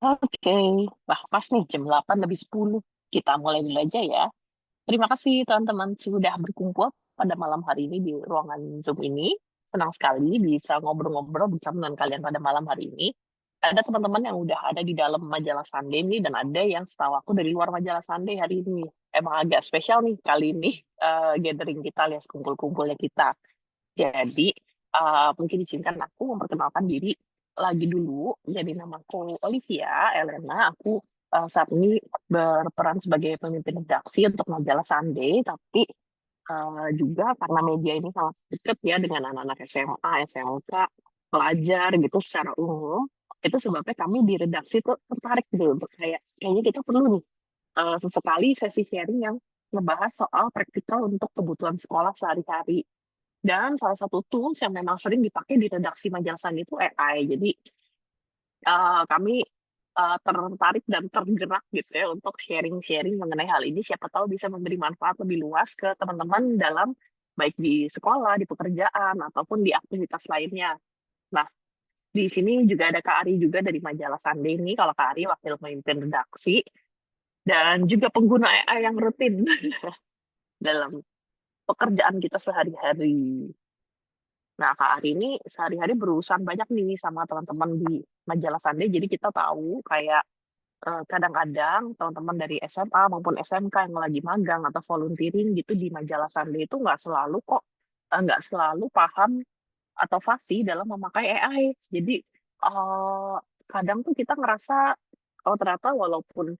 Oke, wah pas nih jam 8 lebih 10. Kita mulai dulu aja ya. Terima kasih teman-teman sudah berkumpul pada malam hari ini di ruangan Zoom ini. Senang sekali bisa ngobrol-ngobrol bersama dengan kalian pada malam hari ini. Ada teman-teman yang udah ada di dalam majalah Sunday nih dan ada yang setahu aku dari luar majalah Sunday hari ini. Emang agak spesial nih kali ini gathering kita alias kumpul-kumpulnya kita. Jadi, mungkin izinkan aku memperkenalkan diri lagi dulu. Jadi namaku Olivia Elena, aku, saat ini berperan sebagai pemimpin redaksi untuk majalah Sunday, tapi, juga karena media ini sangat dekat ya dengan anak-anak SMA, SMK, pelajar gitu secara umum, itu sebabnya kami di redaksi tuh tertarik gitu untuk kayak, kayaknya kita perlu nih, sesekali sesi sharing yang ngebahas soal praktikal untuk kebutuhan sekolah sehari-hari. Dan salah satu tools yang memang sering dipakai di redaksi majalah Sun itu AI. Jadi, kami, tertarik dan tergerak gitu ya untuk sharing-sharing mengenai hal ini, siapa tahu bisa memberi manfaat lebih luas ke teman-teman dalam baik di sekolah, di pekerjaan, ataupun di aktivitas lainnya. Nah, di sini juga ada Kak Ari juga dari majalah Sunday ini, kalau Kak Ari wakil pemimpin redaksi, dan juga pengguna AI yang rutin dalam pekerjaan kita sehari-hari. Nah, Kak Ari ini sehari-hari berurusan banyak nih sama teman-teman di majalah Sunday, jadi kita tahu kayak, kadang-kadang teman-teman dari SMA maupun SMK yang lagi magang atau volunteering gitu di majalah Sunday itu nggak selalu kok, nggak selalu paham atau fasih dalam memakai AI. Jadi, kadang tuh kita ngerasa, oh ternyata walaupun,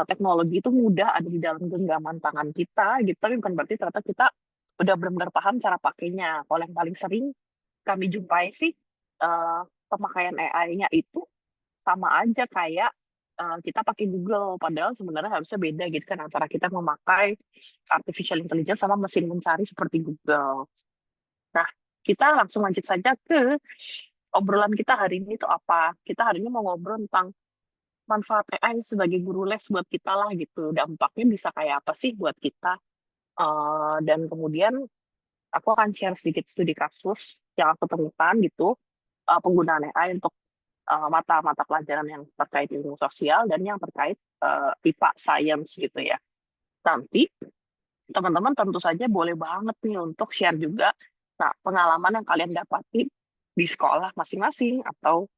teknologi itu mudah ada di dalam genggaman tangan kita gitu, tapi bukan berarti ternyata kita udah benar-benar paham cara pakainya. Kalau yang paling sering kami jumpai sih, pemakaian AI-nya itu sama aja kayak, kita pakai Google, padahal sebenarnya harusnya beda gitu kan antara kita memakai artificial intelligence sama mesin mencari seperti Google. Nah, kita langsung lanjut saja ke obrolan kita hari ini tuh apa. Kita hari ini mau ngobrol tentang manfaat AI sebagai guru les buat kita lah gitu, dampaknya bisa kayak apa sih buat kita, dan kemudian aku akan share sedikit studi kasus yang aku temukan gitu, penggunaan AI untuk mata-mata pelajaran yang terkait ilmu sosial dan yang terkait IPA Science gitu ya. Nanti teman-teman tentu saja boleh banget nih untuk share juga nah, pengalaman yang kalian dapatin di sekolah masing-masing atau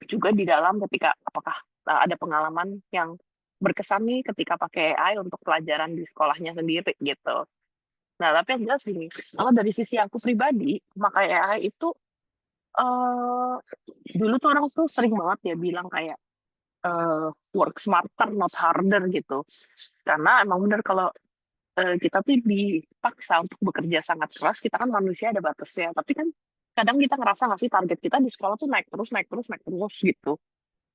juga di dalam ketika apakah ada pengalaman yang berkesan nih ketika pakai AI untuk pelajaran di sekolahnya sendiri gitu. Nah, tapi yang jelas gini, kalau dari sisi aku pribadi, memakai AI itu eh dulu tuh orang tuh sering banget ya bilang kayak work smarter not harder gitu. Karena emang bener kalau, kita tuh dipaksa untuk bekerja sangat keras, kita kan manusia ada batasnya, tapi kan kadang kita ngerasa nggak sih target kita di sekolah tuh naik terus naik terus naik terus gitu.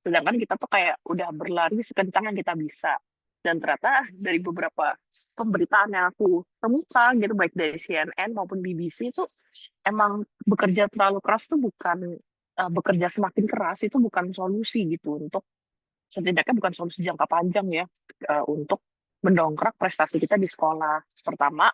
Sedangkan kita tuh kayak udah berlari sekencang yang kita bisa. Dan ternyata dari beberapa pemberitaan yang aku temukan gitu, baik dari CNN maupun BBC itu emang bekerja terlalu keras tuh bukan, bekerja semakin keras itu bukan solusi gitu untuk setidaknya bukan solusi jangka panjang ya, untuk mendongkrak prestasi kita di sekolah. Pertama,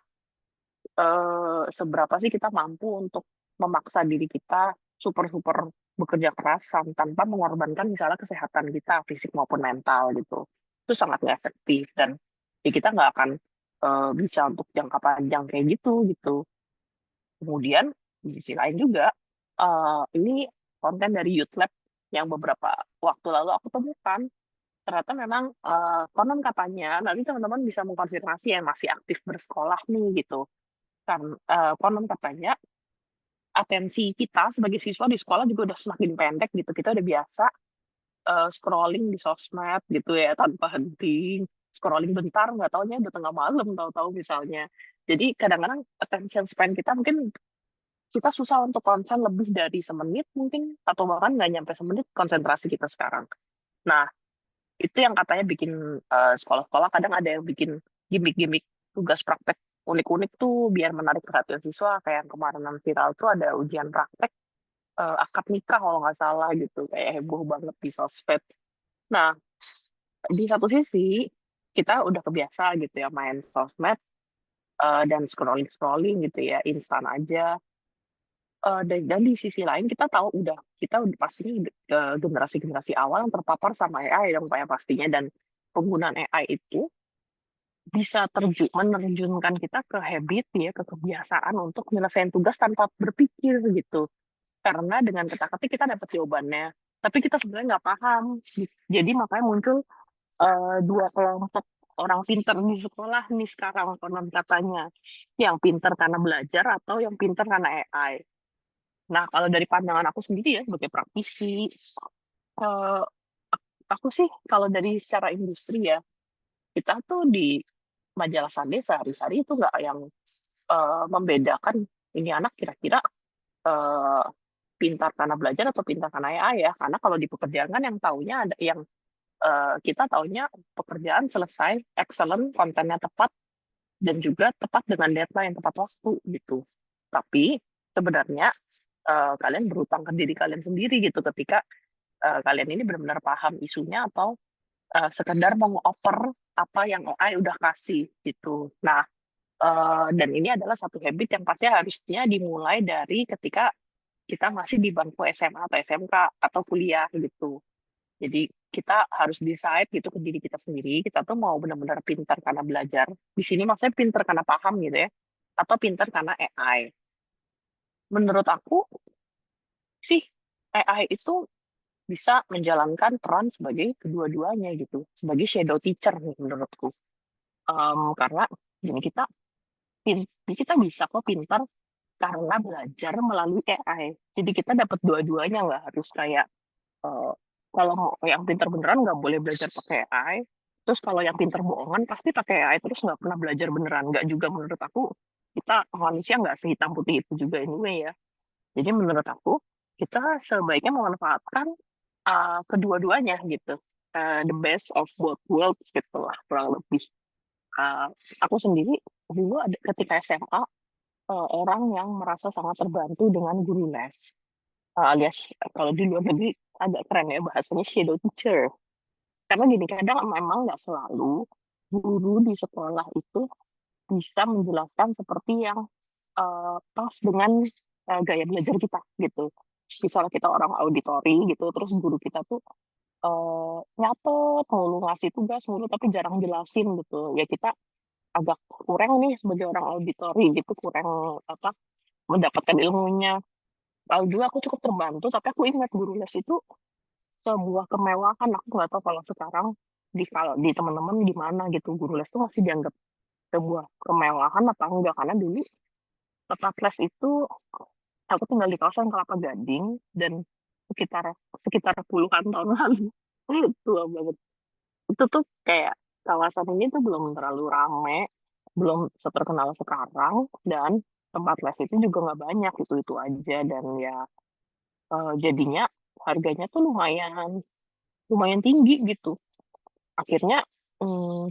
seberapa sih kita mampu untuk memaksa diri kita super-super bekerja keras tanpa mengorbankan misalnya kesehatan kita, fisik maupun mental gitu. Itu sangat nggak efektif dan ya kita nggak akan, bisa untuk jangka panjang kayak gitu, gitu. Kemudian di sisi lain juga, ini konten dari YouthLab yang beberapa waktu lalu aku temukan, ternyata memang, konon katanya, nanti teman-teman bisa mengkonfirmasi yang masih aktif bersekolah nih gitu, konon katanya atensi kita sebagai siswa di sekolah juga udah semakin pendek gitu, kita udah biasa, scrolling di sosmed gitu ya tanpa henti, scrolling bentar nggak taunya udah tengah malam tahu-tahu misalnya. Jadi kadang-kadang attention span kita mungkin kita susah untuk konsen lebih dari semenit mungkin, atau bahkan nggak nyampe semenit konsentrasi kita sekarang. Nah, itu yang katanya bikin, sekolah-sekolah kadang ada yang bikin gimik-gimik tugas praktek unik-unik tuh biar menarik perhatian siswa, kayak yang kemarin yang viral tuh ada ujian praktek, akad nikah kalau nggak salah gitu, kayak heboh banget di sosmed. Nah, di satu sisi, kita udah kebiasa gitu ya main sosmed, dan scrolling-scrolling gitu ya, instan aja. Dan di sisi lain kita udah pastinya generasi-generasi awal yang terpapar sama AI dong Pak ya pastinya, dan penggunaan AI itu bisa menerjunkan kita ke habit ya, ke kebiasaan untuk nyelesain tugas tanpa berpikir gitu. Karena dengan ketik-ketik kita dapat jawabannya, tapi kita sebenarnya nggak paham. Jadi makanya muncul 2 kelompok orang pinter di sekolah nih sekarang konon katanya, yang pinter karena belajar atau yang pinter karena AI. Nah, kalau dari pandangan aku sendiri ya sebagai praktisi, eee, aku sih kalau dari secara industri ya, kita tuh di majalah Sunday sehari-hari itu nggak yang, membedakan ini anak kira-kira, eee, pintar karena belajar atau pintar karena AI ya. Karena kalau di pekerjaan kan yang taunya ada yang, kita taunya pekerjaan selesai, excellent, kontennya tepat, dan juga tepat dengan deadline, tepat waktu gitu. Tapi sebenarnya, kalian berhutang ke diri kalian sendiri gitu ketika, kalian ini benar-benar paham isunya atau, sekedar mengoper apa yang AI udah kasih gitu. Nah, dan ini adalah satu habit yang pasti harusnya dimulai dari ketika kita masih di bangku SMA atau SMK atau kuliah gitu. Jadi kita harus decide gitu ke diri kita sendiri, kita tuh mau benar-benar pintar karena belajar. Di sini maksudnya pintar karena paham gitu ya, atau pintar karena AI. Menurut aku sih AI itu bisa menjalankan peran sebagai kedua-duanya gitu, sebagai shadow teacher nih menurutku. Karena gini, kita bisa kok pintar karena belajar melalui AI. Jadi kita dapat dua-duanya, nggak harus kayak, eee, kalau mau yang pintar beneran nggak boleh belajar pakai AI, terus kalau yang pintar bohongan pasti pakai AI terus nggak pernah belajar beneran, nggak juga menurut aku. Kita manusia nggak sehitam putih itu juga anyway ya. Jadi menurut aku, kita sebaiknya memanfaatkan, kedua-duanya gitu, the best of both worlds gitulah kurang lebih. Eee, aku sendiri dulu ada ketika SMA, orang yang merasa sangat terbantu dengan guru les, alias kalau di luar negeri agak keren ya bahasanya shadow teacher. Karena gini, kadang memang nggak selalu guru di sekolah itu bisa menjelaskan seperti yang, pas dengan, gaya belajar kita gitu. Misalnya kita orang auditori gitu, terus guru kita tuh, nyatet mulu, ngasih tugas mulu, tapi jarang jelasin gitu. Ya kita agak kurang nih sebagai orang auditori gitu, kurang apa, mendapatkan ilmunya. Lalu juga aku cukup terbantu, tapi aku ingat guru les itu sebuah kemewahan. Aku nggak tahu kalau sekarang kalau di teman-teman gimana gitu, guru les itu masih dianggap sebuah kemewahan apa enggak, karena dulu tempat les itu aku tinggal di kawasan Kelapa Gading dan sekitar sekitar puluhan tahun lalu. Tua banget. Itu tuh kayak kawasan ini tuh belum terlalu rame, belum seterkenal sekarang, dan tempat les itu juga nggak banyak, itu aja. Dan ya, jadinya harganya tuh lumayan lumayan tinggi gitu. Akhirnya,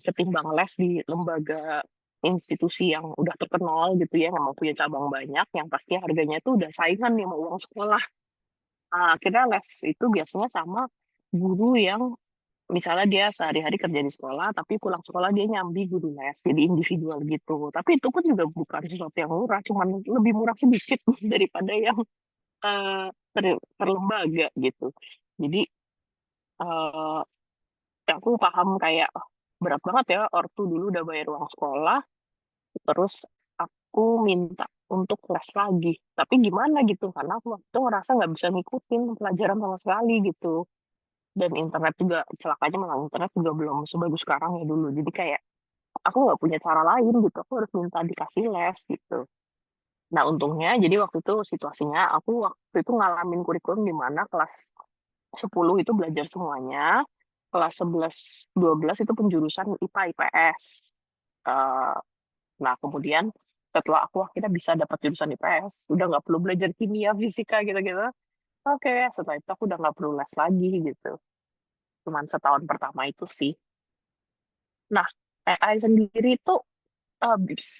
ketimbang les di lembaga institusi yang udah terkenal gitu ya, yang mau punya cabang banyak, yang pasti harganya tuh udah saingan nih sama uang sekolah. Akhirnya les itu biasanya sama guru yang misalnya dia sehari-hari kerja di sekolah, tapi pulang sekolah dia nyambi guru les, jadi individual gitu. Tapi itu pun juga bukan sesuatu yang murah, cuman lebih murah sedikit daripada yang, terlembaga gitu. Jadi, eee aku paham kayak, "Oh, berat banget ya ortu dulu udah bayar uang sekolah, terus aku minta untuk les lagi." Tapi gimana gitu, karena aku waktu itu ngerasa nggak bisa ngikutin pelajaran sama sekali gitu. Dan internet juga celakanya malah internet juga belum sebagus sekarang ya dulu. Jadi kayak aku nggak punya cara lain gitu, aku harus minta dikasih les gitu. Nah untungnya jadi waktu itu situasinya aku waktu itu ngalamin kurikulum di mana kelas 10 itu belajar semuanya, kelas 11, 12 itu penjurusan IPA, IPS. Eee, nah kemudian setelah aku akhirnya bisa dapat jurusan IPS, udah nggak perlu belajar kimia, fisika gitu-gitu, oke, setelah itu aku udah nggak perlu les lagi gitu. Cuman setahun pertama itu sih. Nah, AI sendiri itu,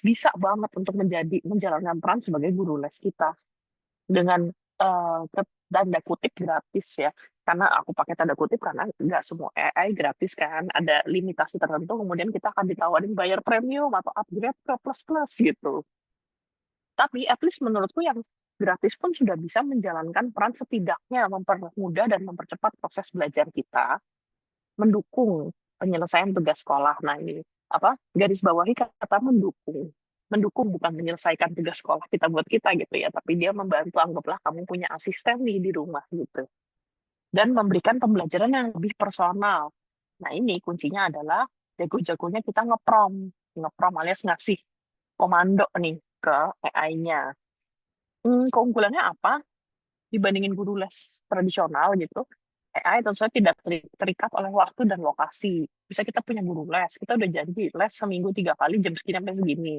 bisa banget untuk menjalankan peran sebagai guru les kita. Dengan, tanda kutip gratis ya, karena aku pakai tanda kutip karena nggak semua AI gratis kan, ada limitasi tertentu kemudian kita akan ditawarin bayar premium atau upgrade ke plus-plus gitu. Tapi at least menurutku yang gratis pun sudah bisa menjalankan peran setidaknya mempermudah dan mempercepat proses belajar kita, mendukung penyelesaian tugas sekolah. Nah ini, apa, garis bawahi kata mendukung. Mendukung bukan menyelesaikan tugas sekolah kita buat kita gitu ya, tapi dia membantu, anggaplah kamu punya asisten nih di rumah gitu. Dan memberikan pembelajaran yang lebih personal. Nah ini kuncinya adalah jago-jagonya kita ngeprom. Ngeprom alias ngasih komando nih ke AI-nya. Keunggulannya apa? Dibandingin guru les tradisional gitu, AI tentu saja tidak terikat oleh waktu dan lokasi. Bisa kita punya guru les, kita udah janji les seminggu 3 kali jam segini sampai segini.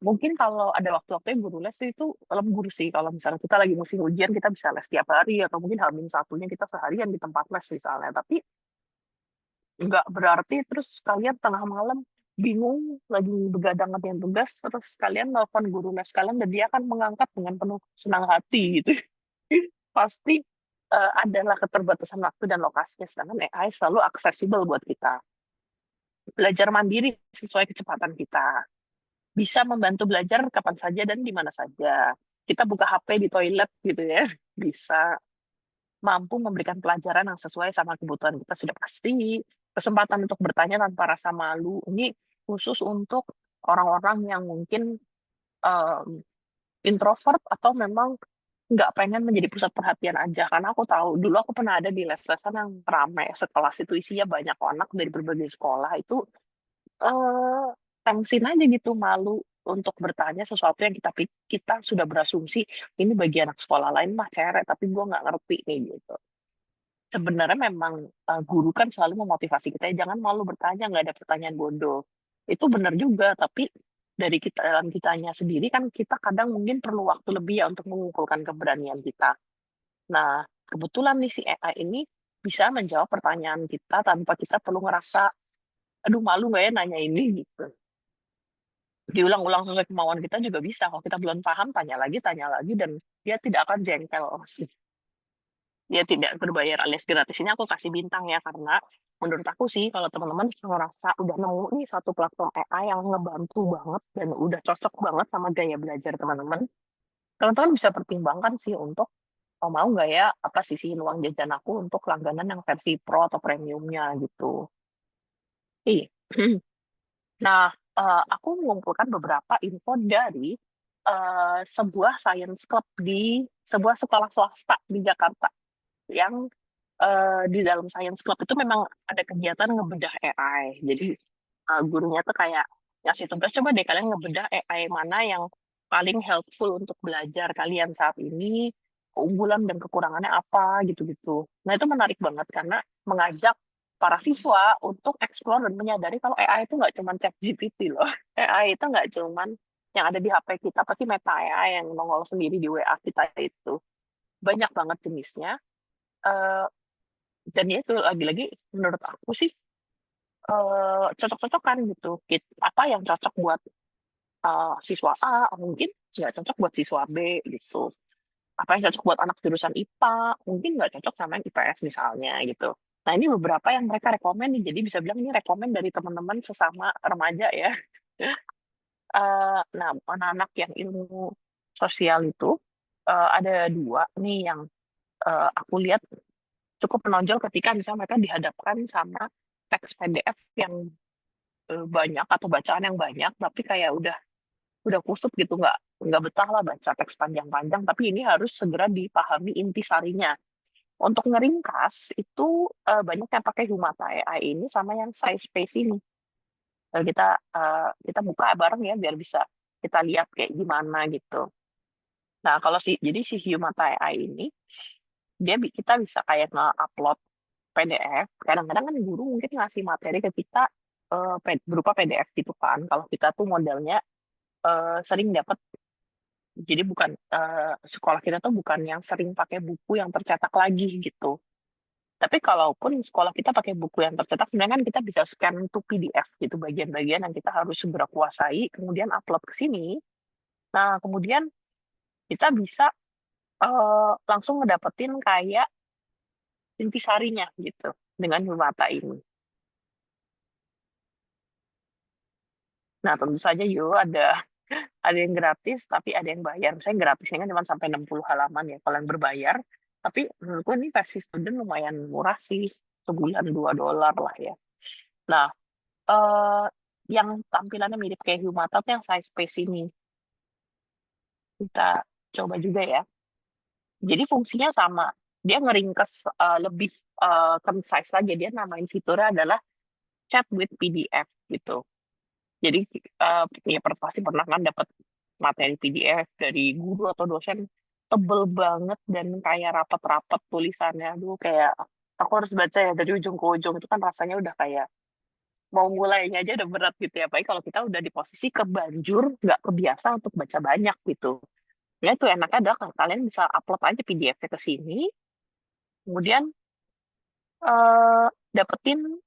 Mungkin kalau ada waktu-waktunya guru les itu lembur sih. Kalau misalnya kita lagi musim ujian, kita bisa les tiap hari, atau mungkin H-1 satunya kita seharian di tempat les misalnya. Tapi nggak berarti terus kalian tengah malam bingung lagi begadang ngerjain tugas, terus kalian nelfon guru les kalian dan dia akan mengangkat dengan penuh senang hati gitu. Pasti adalah keterbatasan waktu dan lokasinya, sedangkan AI selalu aksesibel buat kita. Belajar mandiri sesuai kecepatan kita. Bisa membantu belajar kapan saja dan di mana saja. Kita buka HP di toilet gitu ya, bisa. Mampu memberikan pelajaran yang sesuai sama kebutuhan kita sudah pasti. Kesempatan untuk bertanya tanpa rasa malu. Ini khusus untuk orang-orang yang mungkin em, introvert atau memang nggak pengen menjadi pusat perhatian aja. Karena aku tahu, dulu aku pernah ada di les-lesan yang ramai, sekelas itu isinya banyak anak dari berbagai sekolah. Itu eh tengsin aja gitu, malu untuk bertanya sesuatu yang kita sudah berasumsi ini bagi anak sekolah lain mah cerek, tapi gue nggak ngerti nih gitu. Sebenarnya memang guru kan selalu memotivasi kita, ya, jangan malu bertanya, nggak ada pertanyaan bodoh. Itu benar juga, tapi dari kita dalam kitanya sendiri kan kita kadang mungkin perlu waktu lebih ya untuk mengumpulkan keberanian kita. Nah, kebetulan nih si AI ini bisa menjawab pertanyaan kita tanpa kita perlu ngerasa, aduh malu nggak ya nanya ini gitu. Diulang-ulang sesuai kemauan kita juga bisa. Kalau kita belum paham, tanya lagi, dan dia tidak akan jengkel. Dia tidak berbayar alias gratis. Ini aku kasih bintang ya, karena menurut aku sih kalau teman-teman ngerasa udah nemu nih satu platform AI yang ngebantu banget dan udah cocok banget sama gaya belajar teman-teman, teman-teman bisa pertimbangkan sih untuk, oh, mau nggak ya apa sisihin uang jajan aku untuk langganan yang versi pro atau premiumnya gitu. Iya. Nah, aku mengumpulkan beberapa info dari sebuah science club di sebuah sekolah swasta di Jakarta yang di dalam science club itu memang ada kegiatan ngebedah AI. Jadi gurunya tuh kayak ngasih tugas, coba deh kalian ngebedah AI mana yang paling helpful untuk belajar kalian saat ini, keunggulan dan kekurangannya apa gitu-gitu. Nah itu menarik banget karena mengajak para siswa untuk explore dan menyadari kalau AI itu nggak cuma ChatGPT loh. AI itu nggak cuma yang ada di HP kita, pasti Meta AI yang nongol sendiri di WA kita itu. Banyak banget jenisnya. Eh, dan ya itu lagi-lagi menurut aku sih cocok-cocokan gitu. Apa yang cocok buat siswa A mungkin nggak cocok buat siswa B gitu. Apa yang cocok buat anak jurusan IPA mungkin nggak cocok sama yang IPS misalnya gitu. Nah ini beberapa yang mereka rekomen nih, jadi bisa bilang ini rekomen dari teman-teman sesama remaja ya. Nah anak-anak yang ilmu sosial itu ada dua nih yang aku lihat cukup menonjol ketika misalnya mereka dihadapkan sama teks PDF yang banyak atau bacaan yang banyak, tapi kayak udah kusut gitu, nggak betah lah baca teks panjang-panjang, tapi ini harus segera dipahami intisarinya. Untuk ngeringkas itu banyak yang pakai Humata AI ini sama yang SciSpace ini. Kita buka bareng ya biar bisa kita lihat kayak gimana gitu. Nah kalau jadi si Humata AI ini kita bisa kayak nge-upload PDF. Kadang-kadang kan guru mungkin ngasih materi ke kita berupa PDF gitu kan. Kalau kita tuh modelnya sering dapat, jadi bukan sekolah kita tuh bukan yang sering pakai buku yang tercetak lagi gitu. Tapi kalaupun sekolah kita pakai buku yang tercetak, sebenarnya kan kita bisa scan to PDF gitu bagian-bagian yang kita harus segera kuasai, kemudian upload ke sini. Nah, kemudian kita bisa langsung ngedapetin kayak intisarinya gitu dengan Numata ini. Nah, tentu saja yo ada Ada yang gratis, tapi ada yang bayar. Misalnya gratisnya kan cuma sampai 60 halaman ya, kalau yang berbayar. Tapi menurutku ini versi student lumayan murah sih, sebulan $2 lah ya. Nah, eh yang tampilannya mirip kayak Humata tuh yang size space ini. Kita coba juga ya. Jadi fungsinya sama. Dia ngeringkes lebih concise lagi. Dia namain fiturnya adalah chat with PDF gitu. Jadi ya pasti pernah kan dapat materi PDF dari guru atau dosen tebel banget dan kayak rapat-rapat tulisannya. Aduh kayak aku harus baca ya dari ujung ke ujung itu kan rasanya udah kayak mau mulainya aja udah berat gitu ya. Apalagi kalau kita udah di posisi kebanjur nggak kebiasa untuk baca banyak gitu. Ya itu enaknya adalah kalian bisa upload aja PDF-nya ke sini, kemudian dapetin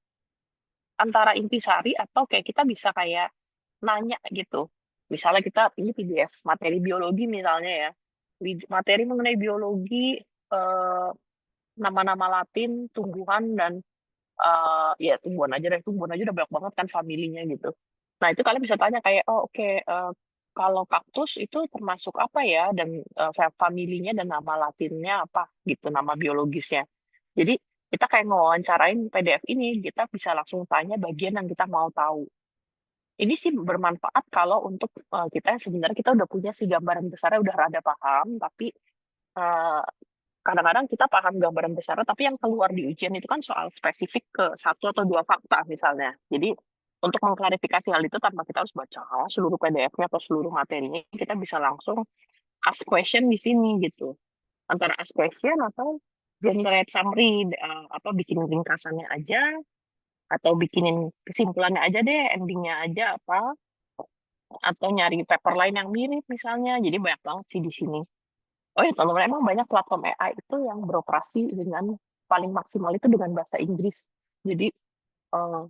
antara intisari atau kayak kita bisa kayak nanya gitu. Misalnya kita ini PDF materi biologi misalnya ya. Materi mengenai biologi eh, nama-nama Latin, tumbuhan dan ya tumbuhan aja udah banyak banget kan familinya gitu. Nah, itu kalian bisa tanya kayak oh oke kalau kaktus itu termasuk apa ya dan familinya dan nama Latinnya apa gitu, nama biologisnya. Jadi kita kayak ngewawancarain PDF ini, kita bisa langsung tanya bagian yang kita mau tahu. Ini sih bermanfaat kalau untuk kita yang sebenarnya kita udah punya sih gambaran besarnya udah rada paham, tapi eh, kadang-kadang kita paham gambaran besarnya, tapi yang keluar di ujian itu kan soal spesifik ke satu atau dua fakta misalnya. Jadi untuk mengklarifikasi hal itu tanpa kita harus baca seluruh PDF-nya atau seluruh materinya, kita bisa langsung ask question di sini gitu. Antara ask question atau generate summary, apa bikin ringkasannya aja, atau bikinin kesimpulannya aja deh, endingnya aja apa, atau nyari paper lain yang mirip misalnya. Jadi banyak banget sih di sini. Oh ya, teman-teman, emang banyak platform AI itu yang beroperasi dengan paling maksimal itu dengan bahasa Inggris. Jadi, eh,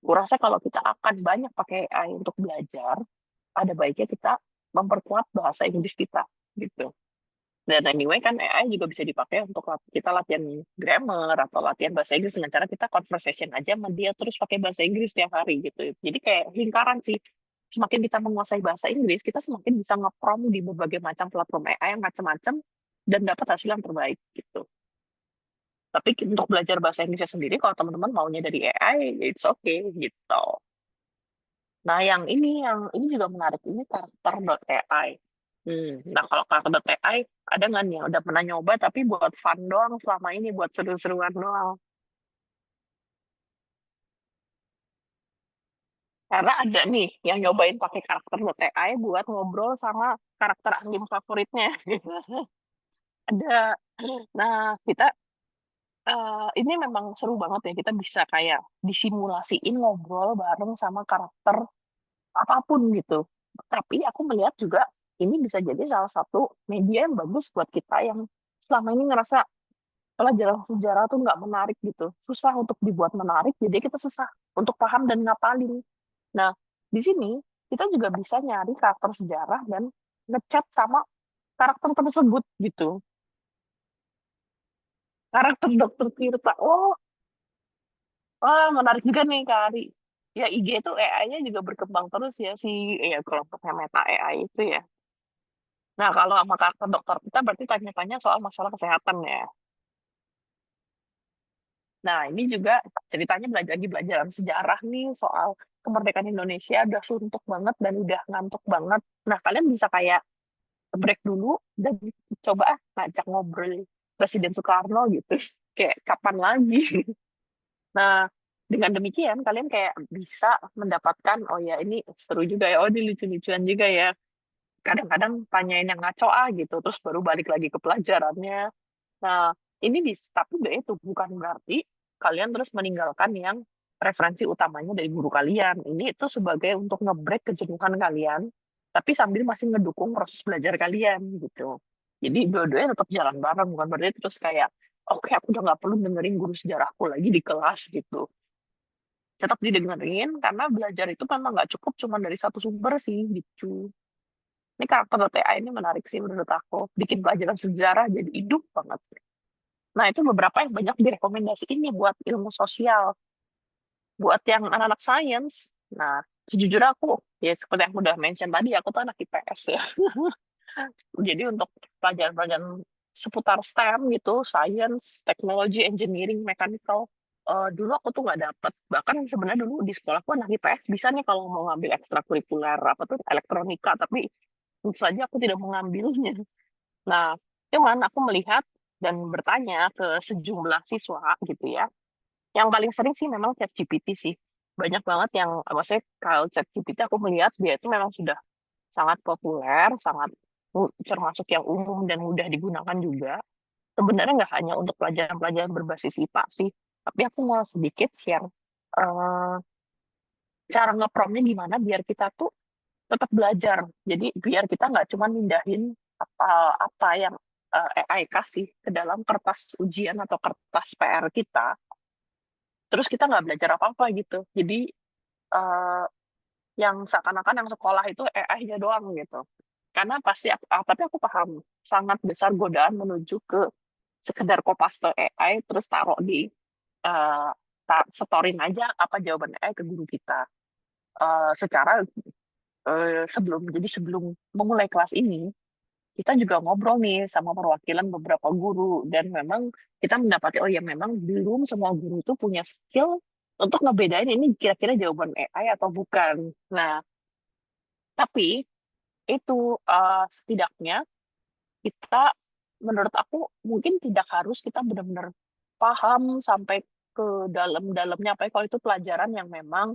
gue rasa kalau kita akan banyak pakai AI untuk belajar, ada baiknya kita memperkuat bahasa Inggris kita, gitu. Dan anyway kan AI juga bisa dipakai untuk kita latihan grammar atau latihan bahasa Inggris dengan cara kita conversation aja sama dia terus pakai bahasa Inggris tiap hari gitu. Jadi kayak lingkaran sih. Semakin kita menguasai bahasa Inggris, kita semakin bisa nge-prom di berbagai macam platform AI yang macam-macam dan dapat hasil yang terbaik gitu. Tapi untuk belajar bahasa Inggrisnya sendiri, kalau teman-teman maunya dari AI, it's okay gitu. Nah, yang ini juga menarik ini karakter.ai. Nah, kalau karakter.ai ada nggak nih yang udah pernah nyoba tapi buat fun doang selama ini buat seru-seruan doang? Karena ada nih yang nyobain pakai karakter.ai buat ngobrol sama karakter anime favoritnya. Ada. Nah, kita ini memang seru banget ya kita bisa kayak disimulasiin ngobrol bareng sama karakter apapun gitu. Tapi aku melihat juga ini bisa jadi salah satu media yang bagus buat kita yang selama ini ngerasa pelajaran sejarah tuh nggak menarik gitu. Susah untuk dibuat menarik, jadi kita susah untuk paham dan ngapalin. Nah, di sini kita juga bisa nyari karakter sejarah dan ngechat sama karakter tersebut gitu. Karakter Dokter Tirta. Oh, menarik juga nih Kak Ari. Ya IG itu AI-nya juga berkembang terus ya si ya kelompoknya Meta AI itu ya. Nah, kalau sama karakter dokter kita berarti tanya-tanya soal masalah kesehatan ya. Nah, ini juga ceritanya belajar lagi pelajaran sejarah nih soal kemerdekaan Indonesia udah suntuk banget dan udah ngantuk banget. Nah, kalian bisa kayak break dulu dan coba ngajak ngobrol Presiden Soekarno gitu. Kayak kapan lagi? Nah, dengan demikian kalian kayak bisa mendapatkan, oh ya ini seru juga ya, oh ini lucu-lucuan juga ya. Kadang-kadang tanyain yang ngaco gitu, terus baru balik lagi ke pelajarannya. Nah, ini tapi itu bukan berarti kalian terus meninggalkan yang referensi utamanya dari guru kalian. Ini itu sebagai untuk nge-break kejenuhan kalian, tapi sambil masih ngedukung proses belajar kalian gitu. Jadi dua-duanya tetap jalan bareng, bukan berarti terus kayak, oke aku udah nggak perlu dengerin guru sejarahku lagi di kelas gitu. Tetap didengerin, karena belajar itu memang nggak cukup cuma dari satu sumber sih gitu. Ini karakter TA ini menarik sih menurut aku. Bikin pelajaran sejarah jadi hidup banget. Nah, itu beberapa yang banyak direkomendasiin nih buat ilmu sosial. Buat yang anak-anak sains, Nah, sejujurnya aku, ya seperti yang udah mention tadi, aku tuh anak IPS ya. Jadi untuk pelajaran-pelajaran seputar STEM gitu, science, technology, engineering, mechanical, dulu aku tuh nggak dapet. Bahkan sebenarnya dulu di sekolahku anak IPS bisa nih kalau mau ngambil ekstrakurikuler apa tuh elektronika, tapi tentu saja aku tidak mengambilnya. Nah, cuman aku melihat dan bertanya ke sejumlah siswa gitu ya, yang paling sering sih memang ChatGPT sih. Banyak banget yang maksudnya kalau ChatGPT aku melihat dia itu memang sudah sangat populer, sangat termasuk yang umum dan mudah digunakan juga. Sebenarnya nggak hanya untuk pelajaran-pelajaran berbasis IPA sih, tapi aku mau sedikit share eh, cara ngepromnya gimana biar kita tuh tetap belajar. Jadi biar kita nggak cuma mindahin apa yang AI kasih ke dalam kertas ujian atau kertas PR kita, terus kita nggak belajar apa-apa gitu. Jadi eh, yang seakan-akan yang sekolah itu AI-nya doang gitu. Karena pasti tapi aku paham sangat besar godaan menuju ke sekedar kopaste AI terus taruh di eh setorin aja apa jawaban AI ke guru kita. Secara sebelum memulai kelas ini kita juga ngobrol nih sama perwakilan beberapa guru dan memang kita mendapati oh ya memang belum semua guru itu punya skill untuk ngebedain ini kira-kira jawaban AI atau bukan. Nah, tapi itu setidaknya kita menurut aku mungkin tidak harus kita benar-benar paham sampai ke dalam-dalamnya apa kalau itu pelajaran yang memang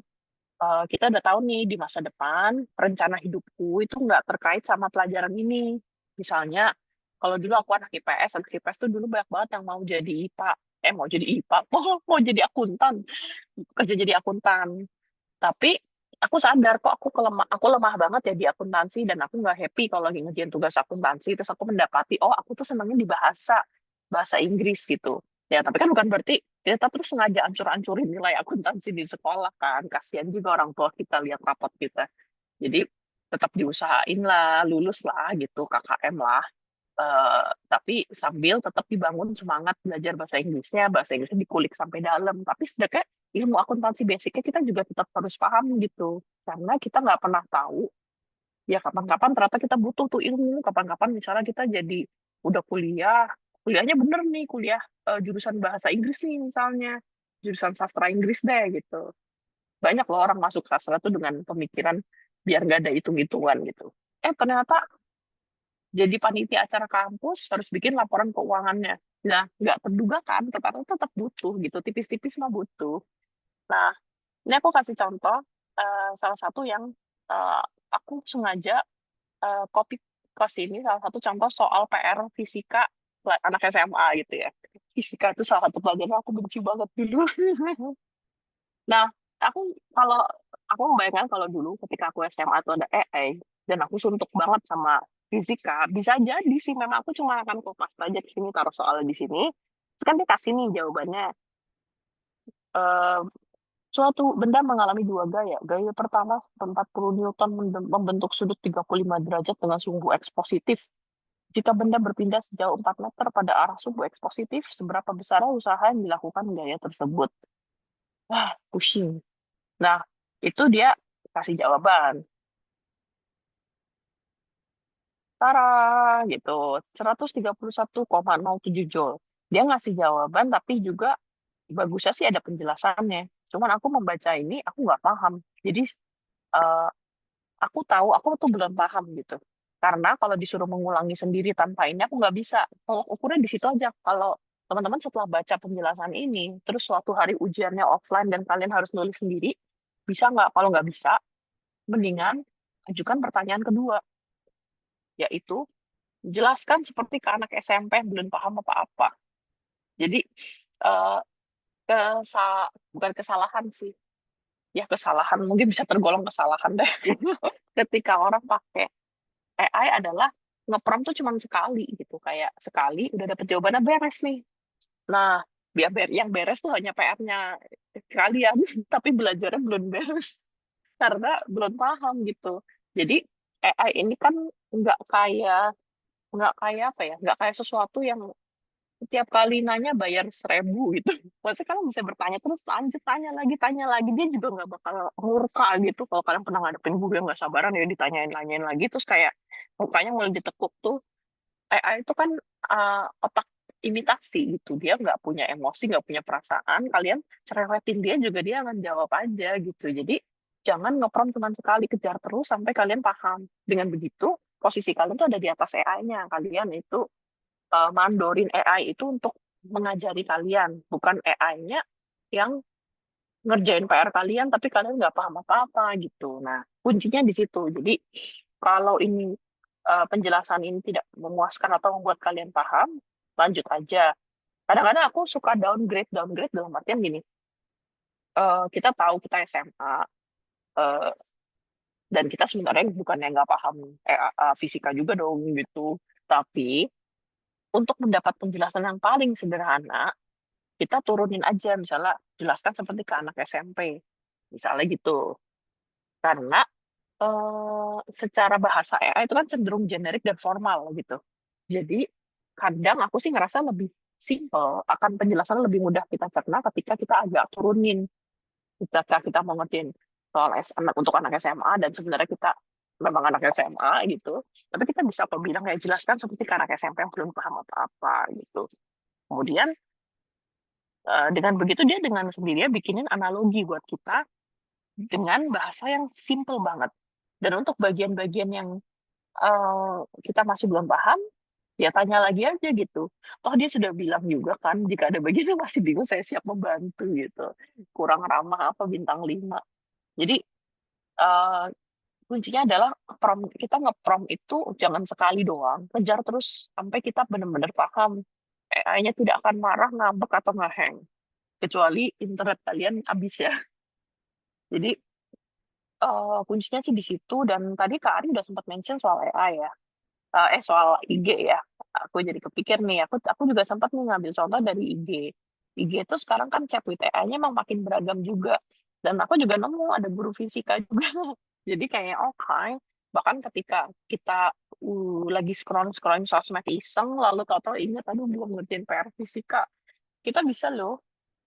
kita udah tahu nih di masa depan rencana hidupku itu nggak terkait sama pelajaran ini. Misalnya kalau dulu aku anak IPS tuh dulu banyak banget yang mau jadi IPA, mau jadi IPA, mau jadi akuntan, kerja jadi akuntan. Tapi aku sadar kok aku lemah banget ya di akuntansi dan aku nggak happy kalau lagi ngerjain tugas akuntansi. Terus aku mendapati, oh aku tuh senangnya di bahasa Inggris gitu. Ya, tapi kan bukan berarti kita terus sengaja ancur-ancurin nilai akuntansi di sekolah kan. Kasihan juga orang tua kita lihat rapot kita. Jadi tetap diusahain lah, lulus lah gitu, KKM lah. Tapi sambil tetap dibangun semangat belajar bahasa Inggrisnya dikulik sampai dalam. Tapi setidaknya ilmu akuntansi basicnya kita juga tetap harus paham gitu. Karena kita nggak pernah tahu, ya kapan-kapan ternyata kita butuh tuh ilmu. Kapan-kapan misalnya kita jadi udah kuliahnya bener nih, kuliah jurusan bahasa Inggris nih misalnya. Jurusan sastra Inggris deh gitu. Banyak loh orang masuk sastra tuh dengan pemikiran biar nggak ada hitung-hitungan gitu. Ternyata jadi panitia acara kampus harus bikin laporan keuangannya. Nah, nggak terduga kan, ternyata tetap butuh gitu, tipis-tipis mah butuh. Nah, ini aku kasih contoh, salah satu yang eh, aku sengaja copy ke sini, salah satu contoh soal PR fisika anak SMA gitu ya. Fisika itu salah satu pelajaran yang aku benci banget dulu. Nah, aku kalau aku membayangkan kalau dulu ketika aku SMA tuh ada AI dan aku suntuk banget sama fisika, bisa jadi sih memang aku cuma akan kopas aja di sini taruh soalnya di sini. Terus kan dia kasih nih jawabannya. Eh, Suatu benda mengalami dua gaya. Gaya pertama 40 Newton membentuk sudut 35 derajat dengan sumbu X positif. Jika benda berpindah sejauh 4 meter pada arah sumbu X positif, seberapa besar usaha yang dilakukan gaya tersebut? Wah, pusing. Nah, itu dia kasih jawaban. Tara gitu, 131,07 Joule. Dia ngasih jawaban, tapi juga bagusnya sih ada penjelasannya. Cuman aku membaca ini, aku nggak paham. Jadi eh, aku tahu, aku tuh belum paham gitu. Karena kalau disuruh mengulangi sendiri tanpa ini, aku nggak bisa. Kalau ukurnya di situ aja. Kalau teman-teman setelah baca penjelasan ini, terus suatu hari ujiannya offline dan kalian harus nulis sendiri, bisa nggak? Kalau nggak bisa, mendingan ajukan pertanyaan kedua, yaitu jelaskan seperti ke anak SMP yang belum paham apa-apa. Jadi eh, bukan kesalahan sih, ya kesalahan mungkin bisa tergolong kesalahan deh. Ketika orang pakai AI adalah ngeprompt tuh cuma sekali gitu, kayak sekali udah dapet jawabannya beres nih. Nah, yang beres tuh hanya PR-nya kalian, tapi belajarnya belum beres karena belum paham gitu. Jadi AI ini kan nggak kayak nggak kayak apa ya, nggak kayak sesuatu yang setiap kali nanya bayar 1.000 gitu. Maksudnya kalian bisa bertanya terus lanjut tanya lagi, dia juga nggak bakal murka gitu. Kalau kalian pernah ngadepin guru yang nggak sabaran ya ditanyain lagi terus kayak mukanya mulai ditekuk tuh. AI itu kan otak imitasi gitu. Dia nggak punya emosi, nggak punya perasaan. Kalian cerewetin dia juga dia akan jawab aja gitu. Jadi jangan ngeprompt cuma sekali, kejar terus sampai kalian paham. Dengan begitu, posisi kalian tuh ada di atas AI-nya. Kalian itu mandorin AI itu untuk mengajari kalian, bukan AI-nya yang ngerjain PR kalian, tapi kalian nggak paham apa-apa gitu. Nah, kuncinya di situ. Jadi, kalau ini penjelasan ini tidak memuaskan atau membuat kalian paham, lanjut aja. Kadang-kadang aku suka downgrade, downgrade dalam artian gini, kita tahu kita SMA, eh, dan kita sebenarnya bukannya nggak paham fisika juga dong gitu. Tapi untuk mendapat penjelasan yang paling sederhana, kita turunin aja, misalnya jelaskan seperti ke anak SMP, misalnya gitu. Karena secara bahasa AI itu kan cenderung generik dan formal gitu. Jadi kadang aku sih ngerasa lebih simple, akan penjelasan lebih mudah kita cerna ketika kita agak turunin. Ketika kita mau ngertiin soal anak untuk anak SMA dan sebenarnya kita memang anak SMA gitu, tapi kita bisa kok bilang kayak jelaskan seperti ke anak SMP yang belum paham apa-apa gitu. Kemudian dengan begitu dia dengan sendirinya bikinin analogi buat kita dengan bahasa yang simple banget. Dan untuk bagian-bagian yang kita masih belum paham, ya tanya lagi aja gitu. Toh dia sudah bilang juga kan, jika ada bagian yang masih bingung, saya siap membantu gitu. Kurang ramah apa bintang 5. Jadi eh, kuncinya adalah kita nge-prompt itu jangan sekali doang, kejar terus sampai kita benar-benar paham. AI-nya tidak akan marah, ngambek, atau nge-hang. Kecuali internet kalian habis ya. Jadi kuncinya sih di situ. Dan tadi Kak Ari udah sempat mention soal AI ya. Soal IG ya. Aku jadi kepikir nih, aku juga sempat nih ngambil contoh dari IG. IG itu sekarang kan chat with AI-nya emang makin beragam juga. Dan aku juga nemu ada guru fisika juga. Jadi kayak oke, bahkan ketika kita lagi scroll-scrolling sosmed iseng, lalu tahu-tahu ingat, aduh belum ngertiin PR fisika. Kita bisa loh,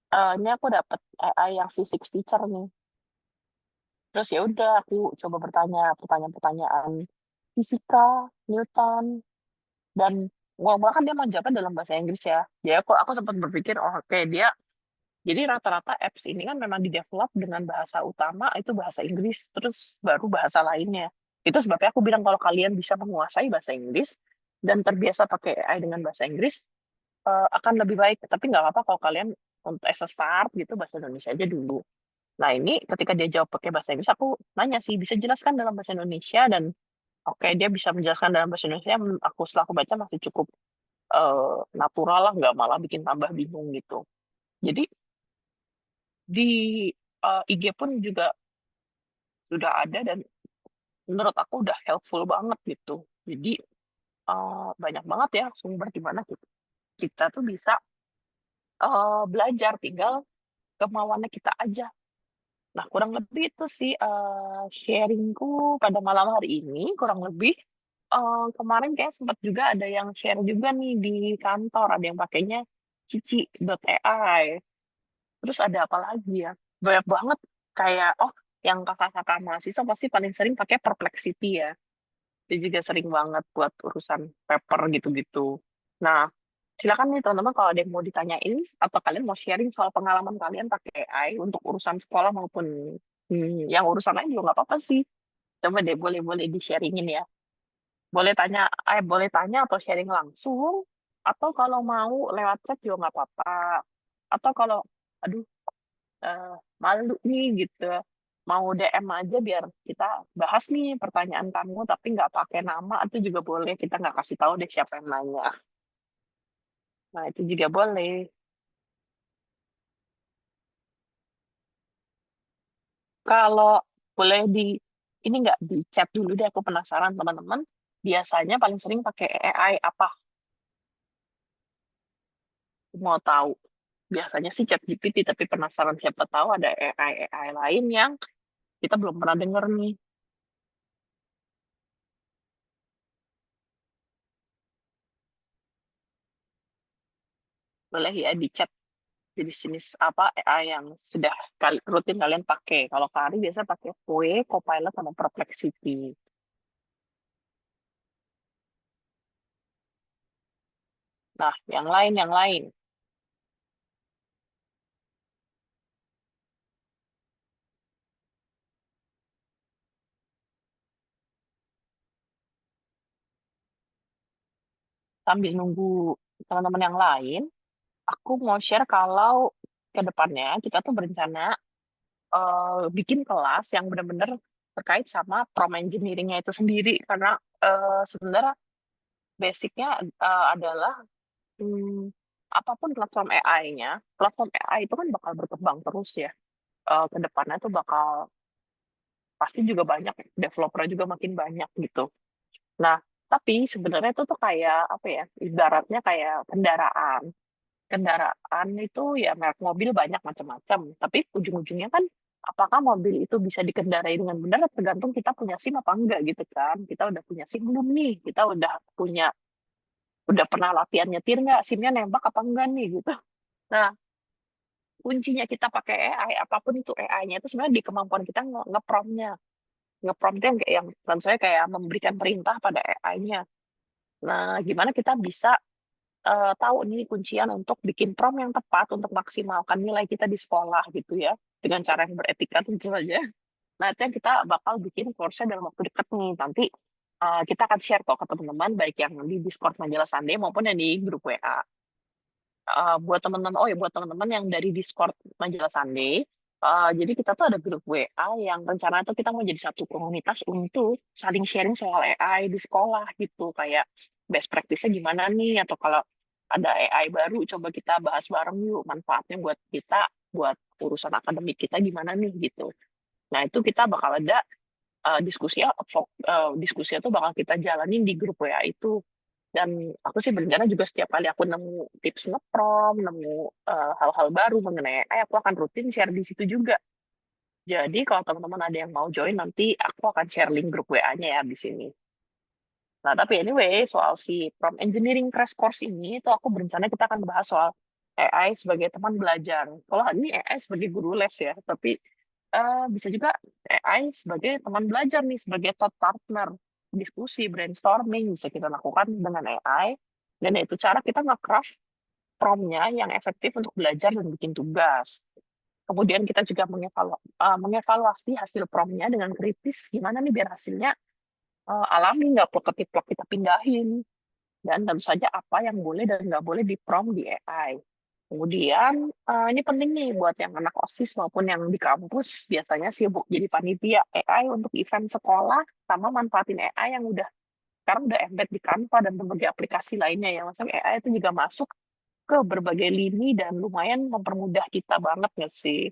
ini aku dapat AI yang physics teacher nih. Terus ya udah aku coba bertanya pertanyaan-pertanyaan fisika, Newton, dan bahkan dia menjawabnya dalam bahasa Inggris ya. Jadi aku sempat berpikir, oh oke, dia jadi rata-rata apps ini kan memang di-develop dengan bahasa utama itu bahasa Inggris, terus baru bahasa lainnya. Itu sebabnya aku bilang kalau kalian bisa menguasai bahasa Inggris dan terbiasa pakai AI dengan bahasa Inggris, akan lebih baik. Tapi nggak apa-apa kalau kalian untuk as a start gitu bahasa Indonesia aja dulu. Nah ini ketika dia jawab pakai bahasa Inggris, aku nanya sih, bisa jelaskan dalam bahasa Indonesia, dan oke, dia bisa menjelaskan dalam bahasa Indonesia yang aku setelah aku baca masih cukup natural lah, nggak malah bikin tambah bingung gitu. Jadi di IG pun juga sudah ada dan menurut aku udah helpful banget gitu. Jadi banyak banget ya sumber di mana kita tuh bisa belajar, tinggal kemauannya kita aja. Nah, kurang lebih itu sih sharingku pada malam hari ini. Kurang lebih kemarin kayak sempat juga ada yang share juga nih di kantor, ada yang pakainya Cici.ai. Terus ada apa lagi ya? Banyak banget kayak, oh, yang kakak-kakak mahasiswa pasti paling sering pakai Perplexity ya. Dia juga sering banget buat urusan paper gitu-gitu. Nah, silakan nih teman-teman kalau ada yang mau ditanyain atau kalian mau sharing soal pengalaman kalian pakai AI untuk urusan sekolah maupun yang urusan lain juga nggak apa-apa sih. Coba deh boleh-boleh di-sharingin ya. Boleh tanya atau sharing langsung, atau kalau mau lewat chat juga nggak apa-apa. Atau kalau, aduh, eh, malu nih gitu, mau DM aja biar kita bahas nih pertanyaan kamu, tapi nggak pakai nama, itu juga boleh. Kita nggak kasih tahu deh siapa yang nanya. Nah, itu juga boleh. Kalau boleh ini nggak di chat dulu deh, aku penasaran teman-teman. Biasanya paling sering pakai AI apa? Mau tahu. Biasanya sih ChatGPT, tapi penasaran siapa tahu ada AI lain yang kita belum pernah denger nih. boleh ya di-chat jenis-jenis apa AI yang sudah rutin kalian pakai. Kalau Kak biasa pakai Voe, Copilot, sama Perplexity. Nah, yang lain. Sambil nunggu teman-teman yang lain, aku mau share kalau ke depannya kita tuh berencana bikin kelas yang benar-benar terkait sama prompt engineering-nya itu sendiri. Karena sebenarnya basicnya adalah hmm, apapun platform AI-nya, platform AI itu kan bakal berkembang terus ya. Ke depannya tuh bakal pasti juga banyak, developer juga makin banyak gitu. Nah, tapi sebenarnya itu tuh kayak apa ya, ibaratnya kayak kendaraan. Kendaraan itu ya merek mobil banyak macam-macam, tapi ujung-ujungnya kan apakah mobil itu bisa dikendarai dengan benar tergantung kita punya SIM apa enggak gitu kan. Kita udah punya SIM belum nih? Kita udah pernah latihan nyetir nggak? SIM-nya nembak apa enggak nih gitu. Nah, kuncinya kita pakai AI, apapun itu AI-nya itu sebenarnya di kemampuan kita nge-prompt-nya. Nge-prompt itu yang kayak yang tentu saya kayak memberikan perintah pada AI-nya. Nah, gimana kita bisa tahu nih kuncian untuk bikin prompt yang tepat untuk maksimalkan nilai kita di sekolah gitu ya, dengan cara yang beretika tentu saja. Nah, itu yang kita bakal bikin course-nya dalam waktu dekat nih. Nanti kita akan share kok ke teman-teman, baik yang di Discord Majalah Sunday maupun yang di grup WA. Buat teman-teman, oh ya buat teman-teman yang dari Discord Majalah Sunday, jadi kita tuh ada grup WA yang rencana tuh kita mau jadi satu komunitas untuk saling sharing soal AI di sekolah gitu, kayak best practice-nya gimana nih, atau kalau ada AI baru coba kita bahas bareng yuk manfaatnya buat kita, buat urusan akademik kita gimana nih gitu. Nah itu kita bakal ada diskusi itu bakal kita jalanin di grup WA itu. Dan aku sih berencana juga setiap kali aku nemu tips nge-prompt, nemu hal-hal baru mengenai AI, aku akan rutin share di situ juga. Jadi kalau teman-teman ada yang mau join, nanti aku akan share link grup WA-nya ya di sini. Nah, tapi anyway, soal si prompt engineering crash course ini, itu aku berencana kita akan bahas soal AI sebagai teman belajar. Kalau ini AI sebagai guru les ya, tapi bisa juga AI sebagai teman belajar nih, sebagai thought partner, diskusi, brainstorming bisa kita lakukan dengan AI. Dan itu cara kita nge-craft prompt-nya yang efektif untuk belajar dan bikin tugas. Kemudian kita juga mengevaluasi hasil prompt-nya dengan kritis, gimana nih biar hasilnya alami, nggak plek-plek kita pindahin. Dan tentu saja apa yang boleh dan nggak boleh di-prompt di AI. Kemudian, ini penting nih buat yang anak OSIS maupun yang di kampus biasanya sibuk jadi panitia AI untuk event sekolah, sama manfaatin AI yang sekarang udah embed di Canva dan berbagai aplikasi lainnya ya. Maksudnya AI itu juga masuk ke berbagai lini dan lumayan mempermudah kita banget nggak sih?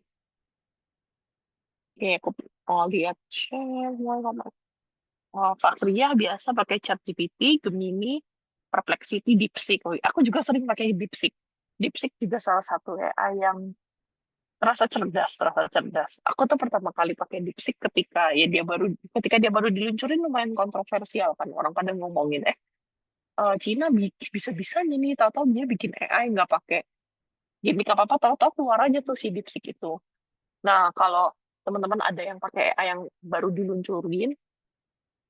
Oke, aku mau lihat share. Fahria biasa pakai ChatGPT, Gemini, Perplexity, DeepSeek. Oh, aku juga sering pakai DeepSeek. DeepSeek juga salah satu AI yang terasa cerdas, terasa cerdas. Aku tuh pertama kali pakai DeepSeek ketika dia baru diluncurin lumayan kontroversial kan, orang pada ngomongin Cina bisa-bisanya nih, tahu-tahu dia bikin AI nggak pakai gimmick apa-apa, tahu-tahu keluar aja tuh si DeepSeek itu. Nah, kalau teman-teman ada yang pakai AI yang baru diluncurin,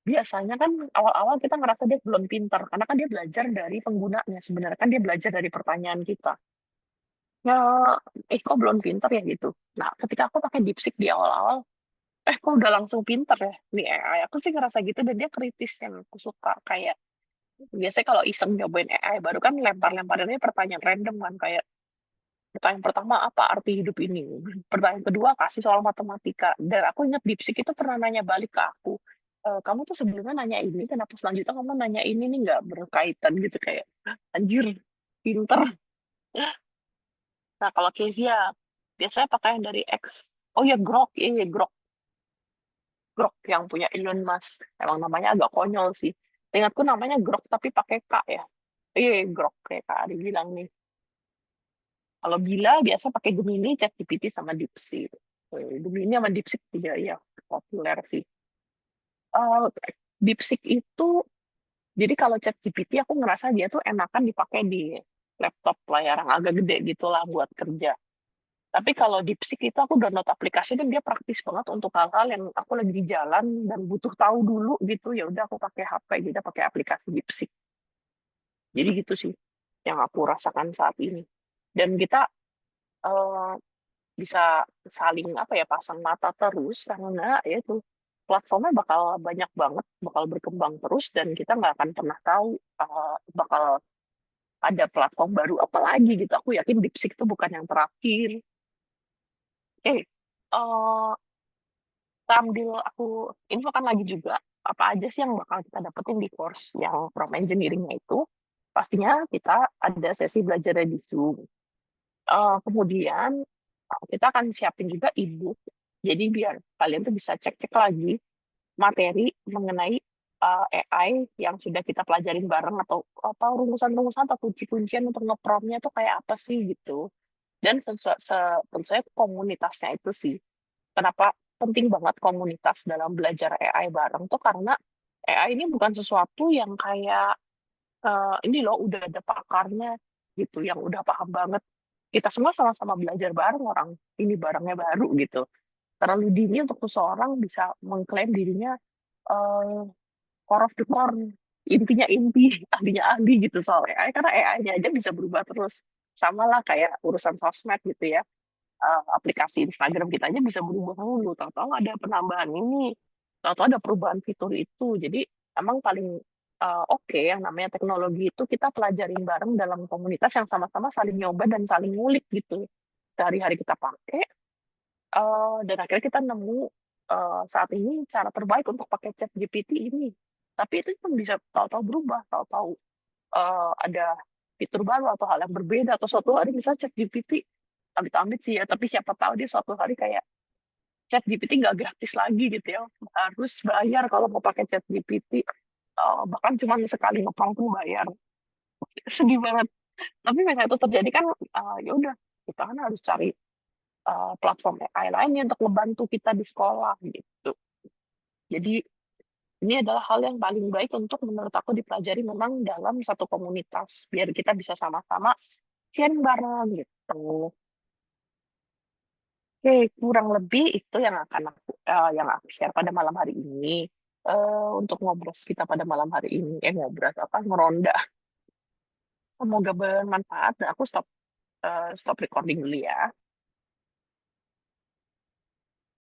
biasanya kan awal-awal kita ngerasa dia belum pintar, karena kan dia belajar dari penggunanya. Sebenarnya kan dia belajar dari pertanyaan kita. Ya, kok belum pintar ya gitu. Nah, ketika aku pakai DeepSeek di awal-awal, kok udah langsung pintar ya nih AI. Aku sih ngerasa gitu dan dia kritis yang aku suka. Kayak biasanya kalau iseng nyobain AI baru kan lempar-lemparannya pertanyaan random kan, kayak pertanyaan pertama apa arti hidup ini, pertanyaan kedua kasih soal matematika, dan aku ingat DeepSeek itu pernah nanya balik ke aku, kamu tuh sebelumnya nanya ini, kenapa selanjutnya kamu nanya ini nih nggak berkaitan gitu, kayak "Hah, anjir pinter." Nah kalau Kezia biasanya pakai yang dari X. Oh ya Grok, iya Grok. Grok yang punya Elon Musk, emang namanya agak konyol sih. Ingatku namanya Grok tapi pakai K ya. Iya Grok kayak Kak Ari bilang nih. Kalau Bila biasa pakai Gemini, ChatGPT sama DeepSeek. Gemini sama DeepSeek juga ya populer sih. Eh, DeepSeek itu, jadi kalau ChatGPT aku ngerasa dia tuh enakan dipakai di laptop layar yang agak gede gitulah buat kerja. Tapi kalau DeepSeek itu aku download aplikasi dan dia praktis banget untuk hal-hal yang aku lagi di jalan dan butuh tahu dulu gitu, ya udah aku pakai HP, jadi pakai aplikasi DeepSeek. Jadi gitu sih yang aku rasakan saat ini. Dan kita, eee, bisa saling apa ya, pasang mata terus karena ya itu, platformnya bakal banyak banget, bakal berkembang terus dan kita nggak akan pernah tahu, bakal ada platform baru apa lagi gitu. Aku yakin DeepSeek itu bukan yang terakhir. Eh, sambil aku infokan lagi juga, apa aja sih yang bakal kita dapetin di course yang prompt engineering-nya itu, pastinya kita ada sesi belajarnya di Zoom. Kemudian, kita akan siapin juga e-book, jadi biar kalian tuh bisa cek-cek lagi materi mengenai, AI yang sudah kita pelajarin bareng atau apa, rumusan-rumusan atau kunci-kuncian untuk nge-prompt-nya tuh kayak apa sih, gitu. Dan tentu saja komunitasnya itu sih. Kenapa penting banget komunitas dalam belajar AI bareng tuh karena AI ini bukan sesuatu yang kayak, ini loh udah ada pakarnya gitu, yang udah paham banget. Kita semua sama-sama belajar bareng, orang ini barangnya baru gitu. Terlalu dini untuk seseorang bisa mengklaim dirinya, eee, core of the core, intinya inti, ahlinya ahli gitu soal AI, karena AI-nya aja bisa berubah terus. Samalah kayak urusan sosmed gitu ya. Aplikasi Instagram kita aja bisa berubah mulu, tahu-tahu ada penambahan ini, tahu-tahu ada perubahan fitur itu. Jadi emang paling, oke yang namanya teknologi itu kita pelajarin bareng dalam komunitas yang sama-sama saling nyoba dan saling ngulik gitu. Sehari-hari kita pakai, dan akhirnya kita nemu, saat ini cara terbaik untuk pakai ChatGPT ini. Tapi itu pun bisa tahu-tahu berubah, tahu-tahu, ada fitur baru atau hal yang berbeda atau suatu hari misalnya ChatGPT amit-amit sih ya, tapi siapa tahu dia suatu hari kayak ChatGPT nggak gratis lagi gitu ya, harus bayar kalau mau pakai ChatGPT, bahkan cuman sekali nge-prompt pun bayar. Sedih banget. Tapi misalnya itu terjadi kan, ya udah kita kan harus cari, platform AI lainnya untuk ngebantu kita di sekolah gitu. Jadi ini adalah hal yang paling baik untuk menurut aku dipelajari memang dalam satu komunitas, biar kita bisa sama-sama sharing bareng gitu. Oke, kurang lebih itu yang aku share pada malam hari ini, untuk ngobrol kita pada malam hari ini, ngobrol apa, ngeronda. Semoga bermanfaat dan aku stop recording dulu ya.